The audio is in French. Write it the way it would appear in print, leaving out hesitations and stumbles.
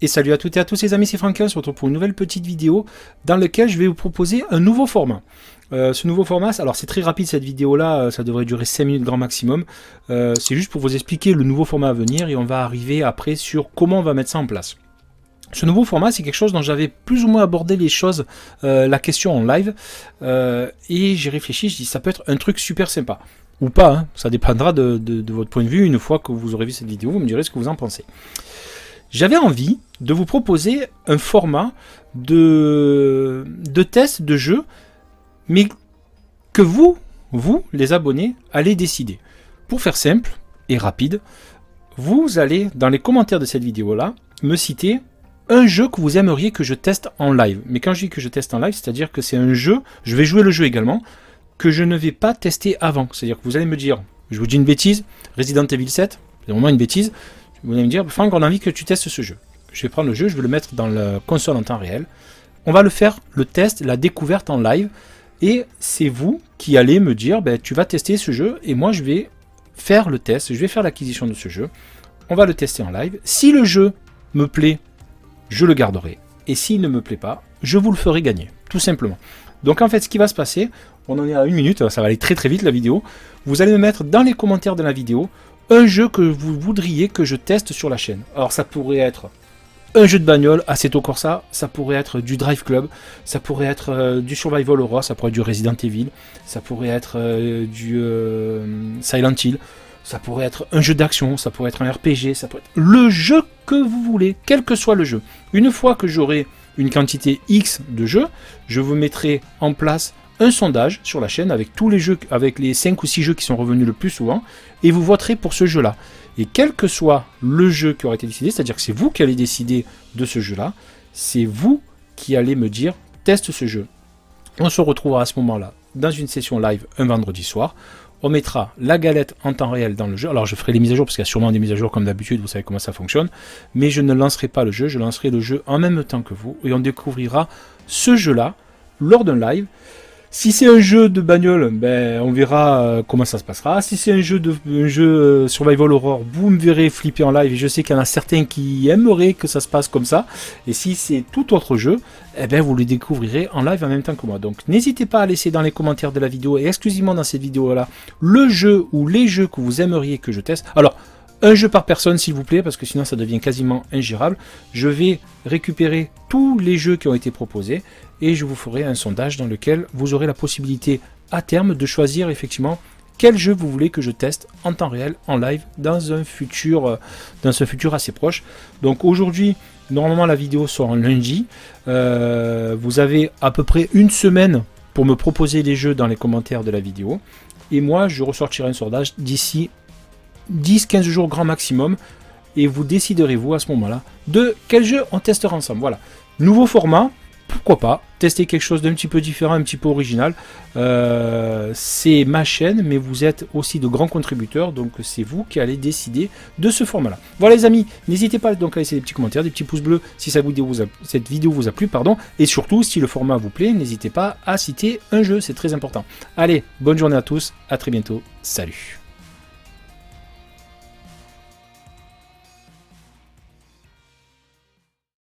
Et salut à toutes et à tous les amis, c'est Franck, on se retrouve pour une nouvelle petite vidéo dans laquelle je vais vous proposer un nouveau format. Ce nouveau format, alors c'est très rapide cette vidéo là, ça devrait durer 5 minutes grand maximum. C'est juste pour vous expliquer le nouveau format à venir et on va arriver après sur comment on va mettre ça en place. Ce nouveau format, c'est quelque chose dont j'avais plus ou moins abordé les choses, la question en live, et j'ai réfléchi, je dis ça peut être un truc super sympa. Ou pas, hein, ça dépendra de votre point de vue. Une fois que vous aurez vu cette vidéo, vous me direz ce que vous en pensez. J'avais envie de vous proposer un format de test de jeu, mais que vous, les abonnés, allez décider. Pour faire simple et rapide, vous allez, dans les commentaires de cette vidéo-là, me citer un jeu que vous aimeriez que je teste en live. Mais quand je dis que je teste en live, c'est-à-dire que c'est un jeu, je vais jouer le jeu également, que je ne vais pas tester avant. C'est-à-dire que vous allez me dire, je vous dis une bêtise, Resident Evil 7, c'est vraiment une bêtise, vous allez me dire, Franck, on a envie que tu testes ce jeu. Je vais prendre le jeu, je vais le mettre dans la console en temps réel. On va le faire, le test, la découverte en live. Et c'est vous qui allez me dire, tu vas tester ce jeu et moi je vais faire le test, je vais faire l'acquisition de ce jeu. On va le tester en live. Si le jeu me plaît, je le garderai. Et s'il ne me plaît pas, je vous le ferai gagner, tout simplement. Donc en fait, ce qui va se passer, on en est à 1 minute, ça va aller très très vite la vidéo. Vous allez me mettre dans les commentaires de la vidéo un jeu que vous voudriez que je teste sur la chaîne. Alors ça pourrait être un jeu de bagnole, Assetto Corsa, ça pourrait être du Drive Club, ça pourrait être du Survival Horror, ça pourrait être du Resident Evil, ça pourrait être du Silent Hill, ça pourrait être un jeu d'action, ça pourrait être un RPG, ça pourrait être le jeu que vous voulez, quel que soit le jeu. Une fois que j'aurai une quantité X de jeux, je vous mettrai en place un sondage sur la chaîne avec tous les jeux, avec les 5 ou 6 jeux qui sont revenus le plus souvent, et vous voterez pour ce jeu-là. Et quel que soit le jeu qui aura été décidé, c'est-à-dire que c'est vous qui allez décider de ce jeu-là, c'est vous qui allez me dire teste ce jeu. On se retrouvera à ce moment-là dans une session live un vendredi soir. On mettra la galette en temps réel dans le jeu. Alors je ferai les mises à jour parce qu'il y a sûrement des mises à jour comme d'habitude, vous savez comment ça fonctionne. Mais je ne lancerai pas le jeu, je lancerai le jeu en même temps que vous et on découvrira ce jeu-là lors d'un live. Si c'est un jeu de bagnole, on verra comment ça se passera. Si c'est un jeu Survival Horror, vous me verrez flipper en live. Et je sais qu'il y en a certains qui aimeraient que ça se passe comme ça. Et si c'est tout autre jeu, vous le découvrirez en live en même temps que moi. Donc n'hésitez pas à laisser dans les commentaires de la vidéo et exclusivement dans cette vidéo-là le jeu ou les jeux que vous aimeriez que je teste. Alors, un jeu par personne s'il vous plaît, parce que sinon ça devient quasiment ingérable. Je vais récupérer tous les jeux qui ont été proposés et je vous ferai un sondage dans lequel vous aurez la possibilité à terme de choisir effectivement quel jeu vous voulez que je teste en temps réel, en live, dans un futur assez proche. Donc aujourd'hui, normalement la vidéo sort en lundi. Vous avez à peu près une semaine pour me proposer les jeux dans les commentaires de la vidéo. Et moi, je ressortirai un sondage d'ici 10-15 jours grand maximum et vous déciderez vous à ce moment là de quel jeu on testera ensemble. Voilà, nouveau format, pourquoi pas tester quelque chose d'un petit peu différent, un petit peu original. C'est ma chaîne mais vous êtes aussi de grands contributeurs, donc c'est vous qui allez décider de ce format là. Voilà les amis, n'hésitez pas donc à laisser des petits commentaires, des petits pouces bleus si cette vidéo vous a plu, et surtout si le format vous plaît, n'hésitez pas à citer un jeu, c'est très important. Allez, bonne journée à tous, à très bientôt, salut.